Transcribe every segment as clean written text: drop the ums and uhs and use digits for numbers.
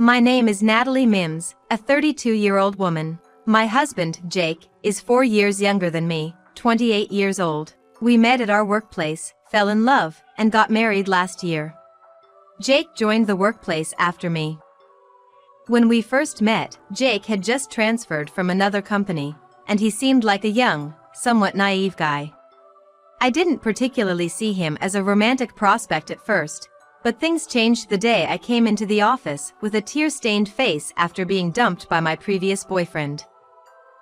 My name is Natalie Mims, a 32-year-old woman. My husband, Jake, is 4 years younger than me, 28 years old. We met at our workplace, fell in love, and got married last year. Jake joined the workplace after me. When we first met, Jake had just transferred from another company, and he seemed like a young, somewhat naive guy. I didn't particularly see him as a romantic prospect at first, but things changed the day I came into the office with a tear-stained face after being dumped by my previous boyfriend.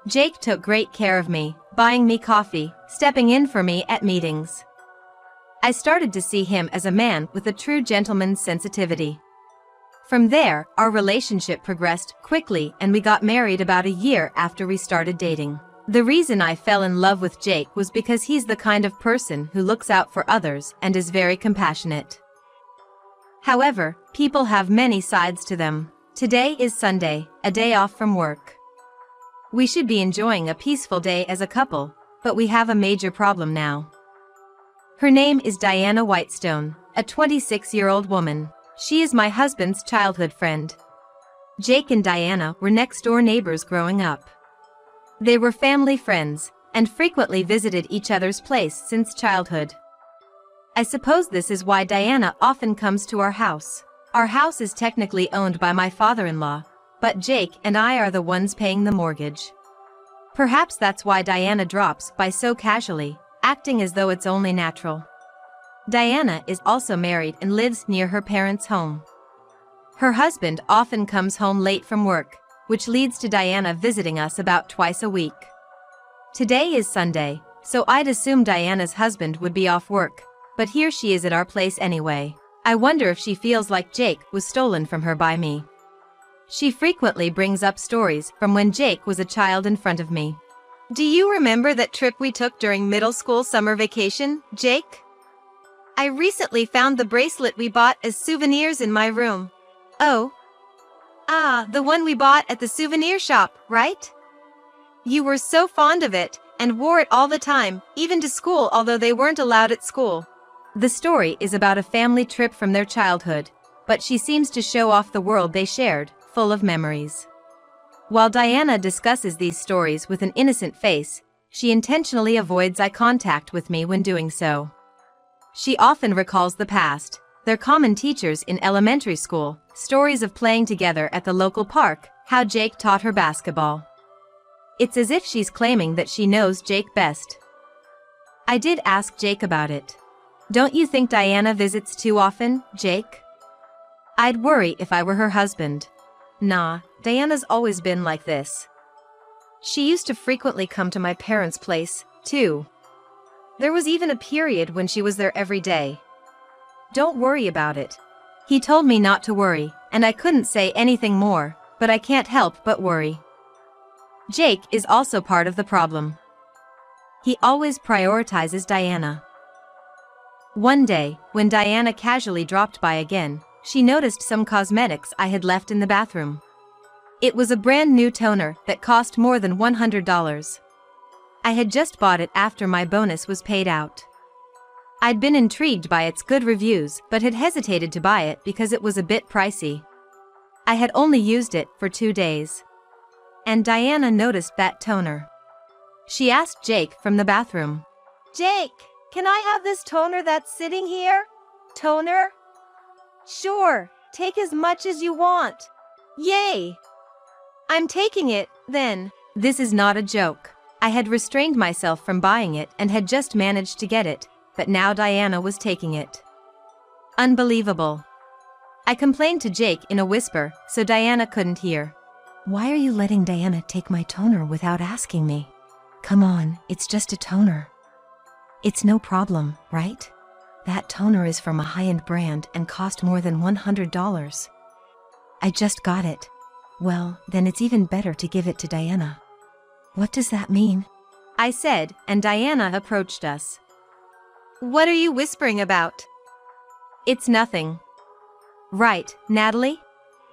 Jake took great care of me, buying me coffee, stepping in for me at meetings. I started to see him as a man with a true gentleman's sensitivity. From there, our relationship progressed quickly and we got married about a year after we started dating. The reason I fell in love with Jake was because he's the kind of person who looks out for others and is very compassionate. However, people have many sides to them. Today is Sunday, a day off from work. We should be enjoying a peaceful day as a couple, but we have a major problem now. Her name is Diana Whitestone, a 26-year-old woman. She is my husband's childhood friend. Jake and Diana were next-door neighbors growing up. They were family friends, and frequently visited each other's place since childhood. I suppose this is why Diana often comes to our house. Our house is technically owned by my father-in-law, but Jake and I are the ones paying the mortgage. Perhaps that's why Diana drops by so casually, acting as though it's only natural. Diana is also married and lives near her parents' home. Her husband often comes home late from work, which leads to Diana visiting us about twice a week. Today is Sunday, so I'd assume Diana's husband would be off work, but here she is at our place anyway. I wonder if she feels like Jake was stolen from her by me. She frequently brings up stories from when Jake was a child in front of me. Do you remember that trip we took during middle school summer vacation, Jake? I recently found the bracelet we bought as souvenirs in my room. Oh. The one we bought at the souvenir shop, right? You were so fond of it, and wore it all the time, even to school although they weren't allowed at school. The story is about a family trip from their childhood, but she seems to show off the world they shared, full of memories. While Diana discusses these stories with an innocent face, she intentionally avoids eye contact with me when doing so. She often recalls the past, their common teachers in elementary school, stories of playing together at the local park, how Jake taught her basketball. It's as if she's claiming that she knows Jake best. I did ask Jake about it. Don't you think Diana visits too often, Jake? I'd worry if I were her husband. Nah, Diana's always been like this. She used to frequently come to my parents' place, too. There was even a period when she was there every day. Don't worry about it. He told me not to worry, and I couldn't say anything more, but I can't help but worry. Jake is also part of the problem. He always prioritizes Diana. One day, when Diana casually dropped by again, she noticed some cosmetics I had left in the bathroom. It was a brand new toner that cost more than $100. I had just bought it after my bonus was paid out. I'd been intrigued by its good reviews but had hesitated to buy it because it was a bit pricey. I had only used it for 2 days. And Diana noticed that toner. She asked Jake from the bathroom. Jake, can I have this toner that's sitting here? Toner? Sure, take as much as you want. Yay! I'm taking it, then. This is not a joke. I had restrained myself from buying it and had just managed to get it, but now Diana was taking it. Unbelievable. I complained to Jake in a whisper, so Diana couldn't hear. Why are you letting Diana take my toner without asking me? Come on, it's just a toner. It's no problem, right? That toner is from a high-end brand and cost more than $100. I just got it. Well, then it's even better to give it to Diana. What does that mean? I said, and Diana approached us. What are you whispering about? It's nothing. Right, Natalie?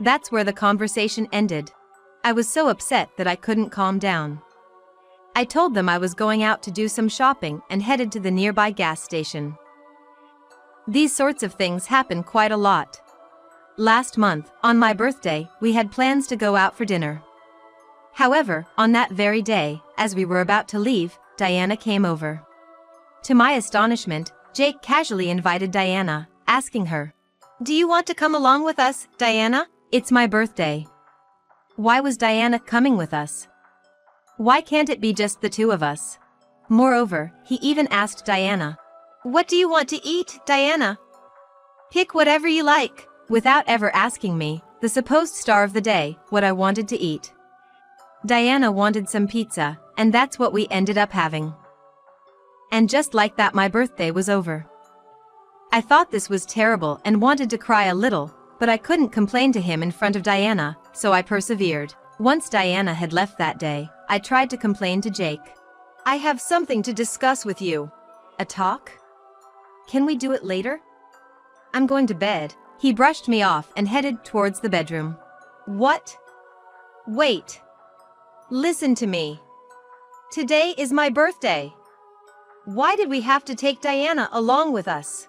That's where the conversation ended. I was so upset that I couldn't calm down. I told them I was going out to do some shopping and headed to the nearby gas station. These sorts of things happen quite a lot. Last month, on my birthday, we had plans to go out for dinner. However, on that very day, as we were about to leave, Diana came over. To my astonishment, Jake casually invited Diana, asking her, "Do you want to come along with us, Diana? It's my birthday." Why was Diana coming with us? Why can't it be just the two of us? Moreover, he even asked Diana, "What do you want to eat, Diana? Pick whatever you like," without ever asking me, the supposed star of the day, what I wanted to eat. Diana wanted some pizza, and that's what we ended up having. And just like that, my birthday was over. I thought this was terrible and wanted to cry a little, but I couldn't complain to him in front of Diana, so I persevered. Once Diana had left that day, I tried to complain to Jake. "I have something to discuss with you." "A talk? Can we do it later? I'm going to bed." He brushed me off and headed towards the bedroom. "What? Wait. Listen to me. Today is my birthday. Why did we have to take Diana along with us?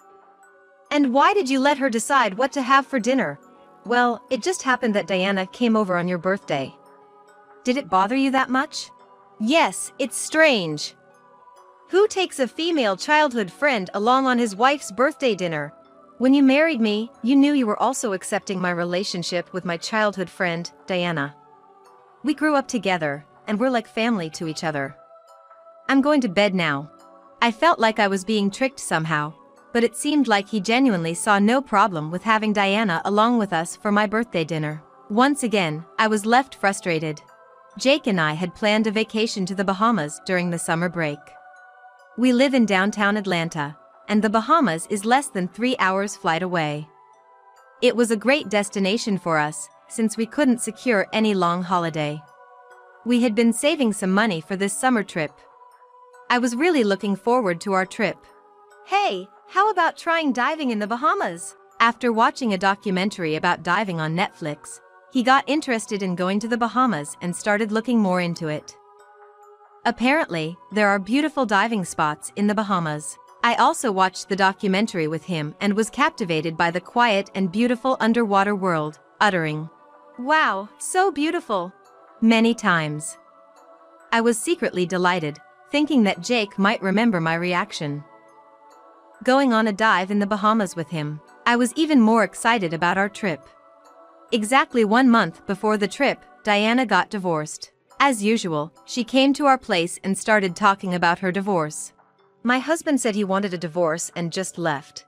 And why did you let her decide what to have for dinner?" "Well, it just happened that Diana came over on your birthday." "Did it bother you that much?" "Yes, it's strange. Who takes a female childhood friend along on his wife's birthday dinner? When you married me, you knew you were also accepting my relationship with my childhood friend, Diana. We grew up together, and we're like family to each other. I'm going to bed now." I felt like I was being tricked somehow, but it seemed like he genuinely saw no problem with having Diana along with us for my birthday dinner. Once again, I was left frustrated. Jake and I had planned a vacation to the Bahamas during the summer break. We live in downtown Atlanta, and the Bahamas is less than 3 hours flight away. It was a great destination for us, since we couldn't secure any long holiday. We had been saving some money for this summer trip. I was really looking forward to our trip. "Hey, how about trying diving in the Bahamas?" After watching a documentary about diving on Netflix, he got interested in going to the Bahamas and started looking more into it. Apparently, there are beautiful diving spots in the Bahamas. I also watched the documentary with him and was captivated by the quiet and beautiful underwater world, uttering, "Wow, so beautiful," many times. I was secretly delighted, thinking that Jake might remember my reaction. Going on a dive in the Bahamas with him, I was even more excited about our trip. Exactly 1 month before the trip, Diana got divorced. As usual, she came to our place and started talking about her divorce. My husband said he wanted a divorce and just left.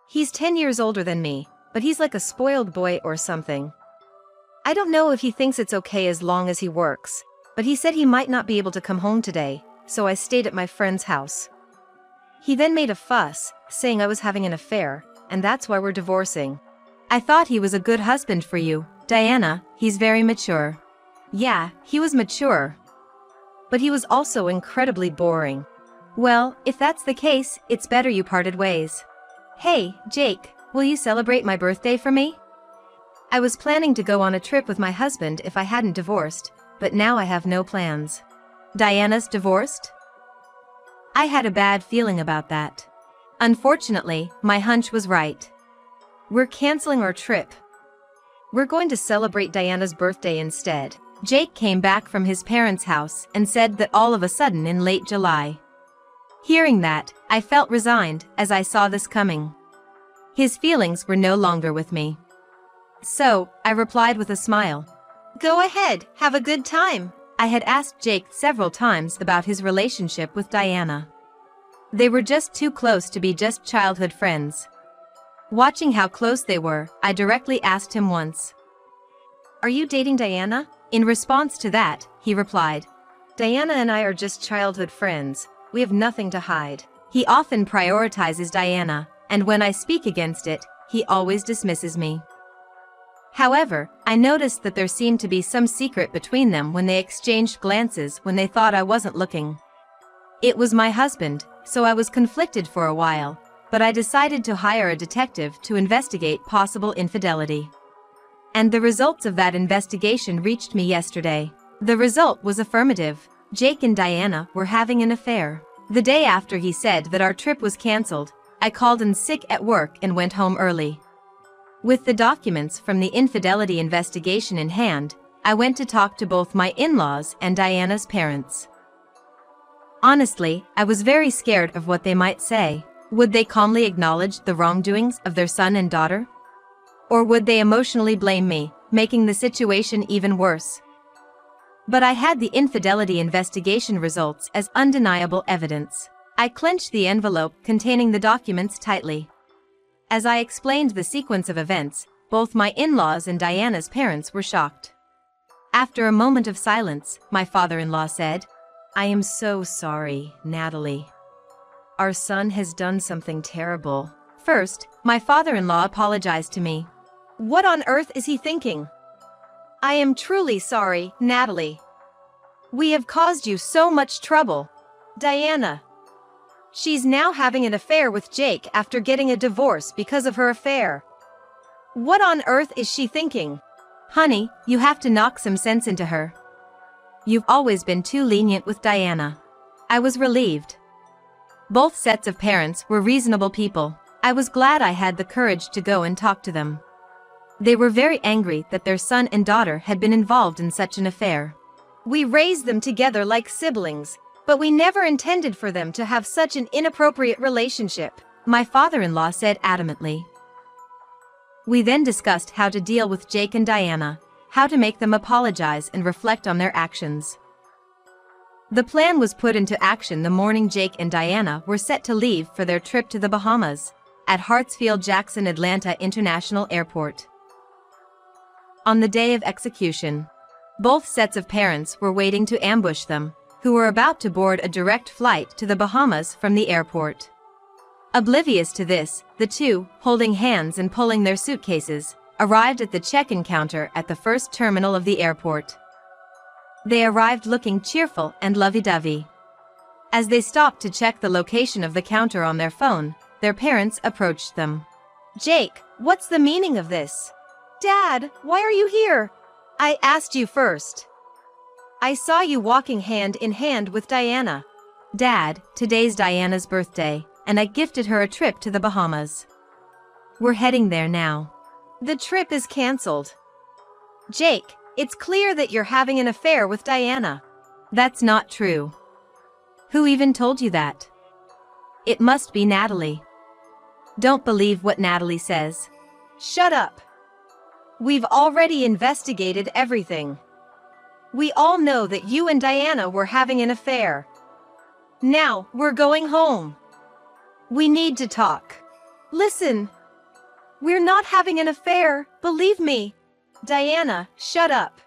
He's 10 years older than me, but he's like a spoiled boy or something. I don't know if he thinks it's okay as long as he works, but he said he might not be able to come home today, so I stayed at my friend's house. He then made a fuss, saying I was having an affair, and that's why we're divorcing. I thought he was a good husband for you, Diana. He's very mature. Yeah, he was mature. But he was also incredibly boring. Well, if that's the case, it's better you parted ways. Hey, Jake, will you celebrate my birthday for me? I was planning to go on a trip with my husband if I hadn't divorced, but now I have no plans. Diana's divorced? I had a bad feeling about that. Unfortunately, my hunch was right. We're canceling our trip. We're going to celebrate Diana's birthday instead. Jake came back from his parents' house and said that all of a sudden in late July. Hearing that, I felt resigned as I saw this coming. His feelings were no longer with me. So, I replied with a smile. Go ahead, have a good time. I had asked Jake several times about his relationship with Diana. They were just too close to be just childhood friends. Watching how close they were, I directly asked him once, "Are you dating Diana?" In response to that, he replied, "Diana and I are just childhood friends. We have nothing to hide." He often prioritizes Diana, and when I speak against it, he always dismisses me. However, I noticed that there seemed to be some secret between them when they exchanged glances when they thought I wasn't looking. It was my husband, so I was conflicted for a while, but I decided to hire a detective to investigate possible infidelity. And the results of that investigation reached me yesterday. The result was affirmative. Jake and Diana were having an affair. The day after he said that our trip was cancelled, I called in sick at work and went home early. With the documents from the infidelity investigation in hand, I went to talk to both my in-laws and Diana's parents. Honestly, I was very scared of what they might say. Would they calmly acknowledge the wrongdoings of their son and daughter? Or would they emotionally blame me, making the situation even worse? But I had the infidelity investigation results as undeniable evidence. I clenched the envelope containing the documents tightly. As I explained the sequence of events, both my in-laws and Diana's parents were shocked. After a moment of silence, my father-in-law said, "I am so sorry, Natalie. Our son has done something terrible." First, my father-in-law apologized to me. "What on earth is he thinking? I am truly sorry, Natalie. We have caused you so much trouble. Diana. She's now having an affair with Jake after getting a divorce because of her affair. What on earth is she thinking? Honey, you have to knock some sense into her. You've always been too lenient with Diana." I was relieved. Both sets of parents were reasonable people. I was glad I had the courage to go and talk to them. They were very angry that their son and daughter had been involved in such an affair. "We raised them together like siblings, but we never intended for them to have such an inappropriate relationship," my father-in-law said adamantly. We then discussed how to deal with Jake and Diana, how to make them apologize and reflect on their actions. The plan was put into action the morning Jake and Diana were set to leave for their trip to the Bahamas, at Hartsfield-Jackson Atlanta International Airport. On the day of execution, both sets of parents were waiting to ambush them, who were about to board a direct flight to the Bahamas from the airport. Oblivious to this, the two, holding hands and pulling their suitcases, arrived at the check-in counter at the first terminal of the airport. They arrived looking cheerful and lovey-dovey. As they stopped to check the location of the counter on their phone, their parents approached them. "Jake, what's the meaning of this? Dad, why are you here? I asked you first. I saw you walking hand in hand with Diana." "Dad, today's Diana's birthday, and I gifted her a trip to the Bahamas. We're heading there now." "The trip is cancelled." "Jake, it's clear that you're having an affair with Diana." "That's not true." "Who even told you that?" "It must be Natalie." "Don't believe what Natalie says." "Shut up. We've already investigated everything. We all know that you and Diana were having an affair. Now, we're going home. We need to talk." "Listen. We're not having an affair, believe me." "Diana, shut up.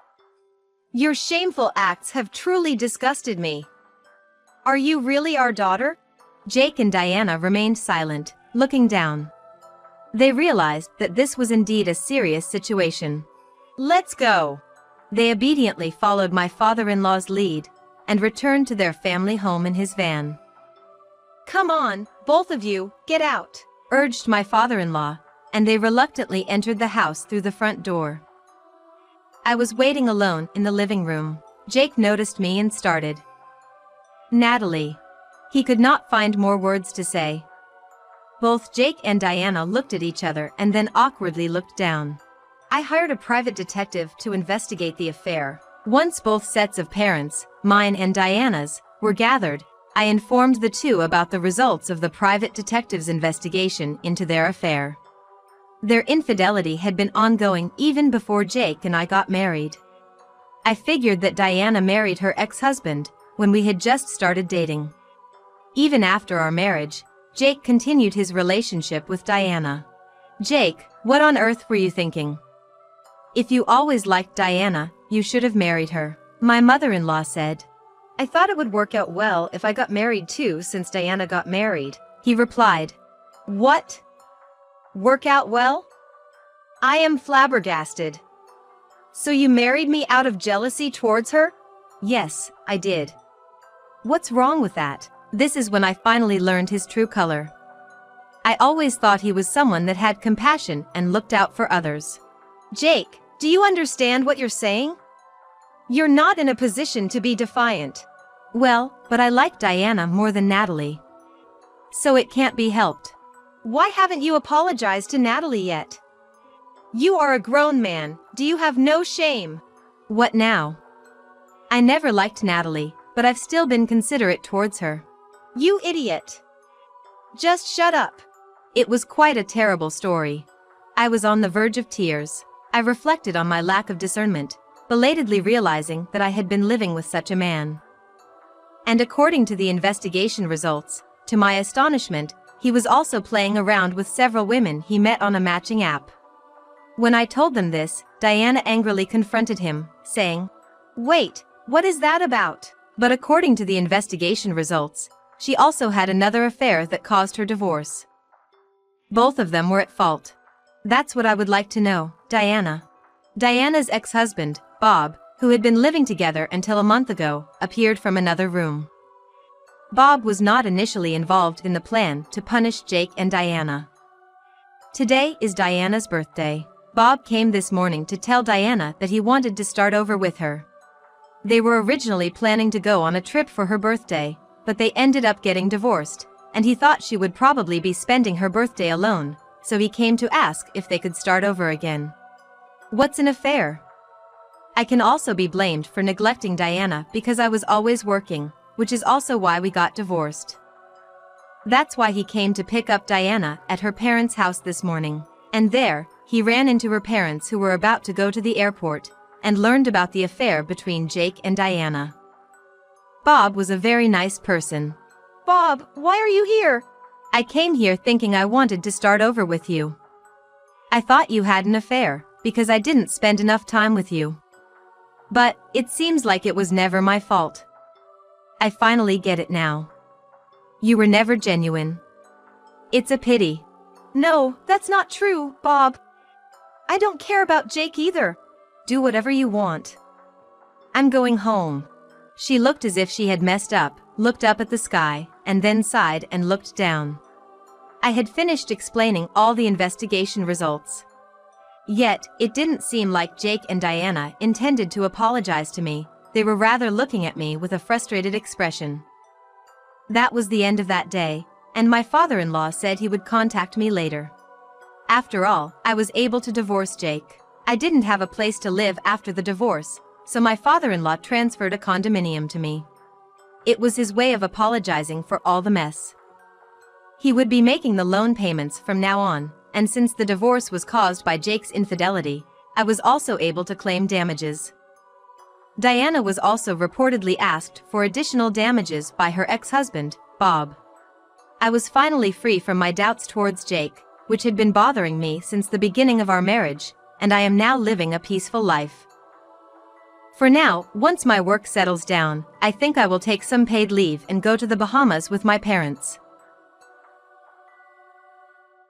Your shameful acts have truly disgusted me. Are you really our daughter?" Jake and Diana remained silent, looking down. They realized that this was indeed a serious situation. "Let's go." They obediently followed my father-in-law's lead and returned to their family home in his van. "Come on, both of you, get out," urged my father-in-law, and they reluctantly entered the house through the front door. I was waiting alone in the living room. Jake noticed me and started. "Natalie." He could not find more words to say. Both Jake and Diana looked at each other and then awkwardly looked down. I hired a private detective to investigate the affair. Once both sets of parents, mine and Diana's, were gathered, I informed the two about the results of the private detective's investigation into their affair. Their infidelity had been ongoing even before Jake and I got married. I figured that Diana married her ex-husband when we had just started dating. Even after our marriage, Jake continued his relationship with Diana. "Jake, what on earth were you thinking? If you always liked Diana, you should have married her," my mother-in-law said. "I thought it would work out well if I got married too since Diana got married," he replied. "What? Work out well? I am flabbergasted. So you married me out of jealousy towards her?" "Yes, I did." "What's wrong with that?" This is when I finally learned his true color. I always thought he was someone that had compassion and looked out for others. "Jake, do you understand what you're saying? You're not in a position to be defiant." "Well, but I like Diana more than Natalie. So it can't be helped." "Why haven't you apologized to Natalie yet?" You are a grown man, do you have no shame? What now? I never liked Natalie, but I've still been considerate towards her. You idiot! Just shut up. It was quite a terrible story. I was on the verge of tears. I reflected on my lack of discernment, belatedly realizing that I had been living with such a man. And according to the investigation results, to my astonishment, he was also playing around with several women he met on a matching app. When I told them this, Diana angrily confronted him, saying, "Wait, what is that about?" But according to the investigation results, she also had another affair that caused her divorce. Both of them were at fault. That's what I would like to know, Diana. Diana's ex-husband, Bob, who had been living together until a month ago, appeared from another room. Bob was not initially involved in the plan to punish Jake and Diana. Today is Diana's birthday. Bob came this morning to tell Diana that he wanted to start over with her. They were originally planning to go on a trip for her birthday, but they ended up getting divorced, and he thought she would probably be spending her birthday alone, so he came to ask if they could start over again. What's an affair? I can also be blamed for neglecting Diana because I was always working, which is also why we got divorced. That's why he came to pick up Diana at her parents' house this morning, and there, he ran into her parents who were about to go to the airport, and learned about the affair between Jake and Diana. Bob was a very nice person. Bob, why are you here? I came here thinking I wanted to start over with you. I thought you had an affair, because I didn't spend enough time with you. But, it seems like it was never my fault. I finally get it now. You were never genuine. It's a pity. No, that's not true, Bob. I don't care about Jake either. Do whatever you want. I'm going home. She looked as if she had messed up, looked up at the sky, and then sighed and looked down. I had finished explaining all the investigation results. Yet, it didn't seem like Jake and Diana intended to apologize to me. They were rather looking at me with a frustrated expression. That was the end of that day, and my father-in-law said he would contact me later. After all, I was able to divorce Jake. I didn't have a place to live after the divorce, so my father-in-law transferred a condominium to me. It was his way of apologizing for all the mess. He would be making the loan payments from now on, and since the divorce was caused by Jake's infidelity, I was also able to claim damages. Diana was also reportedly asked for additional damages by her ex-husband, Bob. I was finally free from my doubts towards Jake, which had been bothering me since the beginning of our marriage, and I am now living a peaceful life. For now, once my work settles down, I think I will take some paid leave and go to the Bahamas with my parents.